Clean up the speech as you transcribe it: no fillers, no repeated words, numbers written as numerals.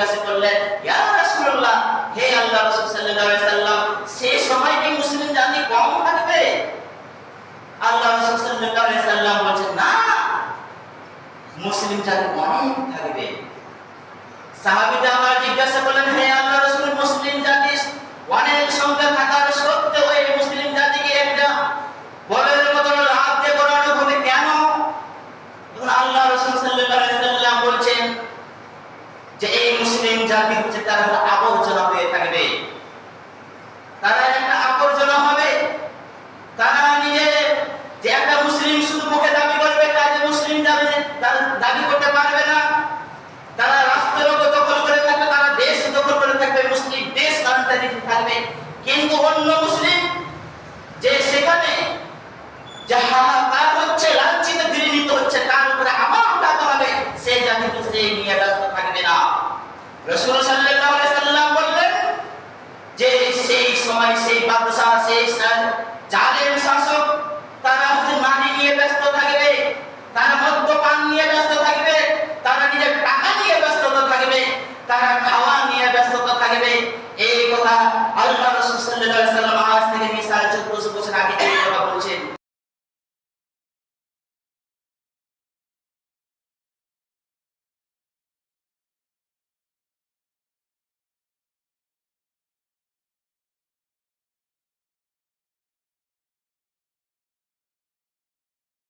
জিজ্ঞাসা করলেন, ইয়া রাসূলুল্লাহ, হে আল্লাহ রাসূল সাল্লাল্লাহু আলাইহি সাল্লাম, সেই সময় কি মুসলিম জাতি কম থাকবে? আল্লাহ রাসূল সাল্লাল্লাহু আলাইহি সাল্লাম বলেন, না, মুসলিম জাতি অনেক থাকবে। সাহাবীরা আবার জিজ্ঞাসা করলেন, হে আল্লাহ রাসূল, মুসলিম জাতি অনেক সংখ্যা থাকার সত্ত্বেও এই মুসলিম জাতিকে একটা বলের মতো লাভ দিয়ে করানো হবে কেন? তখন আল্লাহ রাসূল সাল্লাল্লাহু আলাইহি সাল্লাম বলেন যে এই মুসলিম জাতি হচ্ছে তারা আবর্জনা হয়ে থাকবে, তারা একটা আবর্জনা হবে। তারা নিজে যে একটা মুসলিম শুধু মুখে দাবি করবে, কাজে মুসলিম দাবি করতে পারবে না। তারা রাষ্ট্রও দখল করে থাকবে, তারা দেশ দখল করে থাকবে, মুসলিম দেশ আন্তর্জাতিক থাকবে। কিন্তু অন্য মুসলিম যে সেখানে যাহার হচ্ছে লাঞ্ছিত ঘৃণিত হচ্ছে, তার উপরে আমার টাকা হবে, সেই জাতিকে সে নিয়ে ব্যস্ত থাকবে না। রাসূল সাল্লাল্লাহু আলাইহি সাল্লাম বললেন যে সেই সময় সেই বাদশা, সেই জালেম শাসক, তারা হচ্ছে নারী নিয়ে ব্যস্ত থাকবে, তারা মদ্যপান নিয়ে ব্যস্ত থাকবে, তারা নিজের টাকা নিয়ে ব্যস্ততা থাকবে, তারা খাওয়া নিয়ে ব্যস্ততা থাকবে। এই কথা আল্লাহ রাসূল সাল্লাল্লাহু আলাইহি সাল্লাম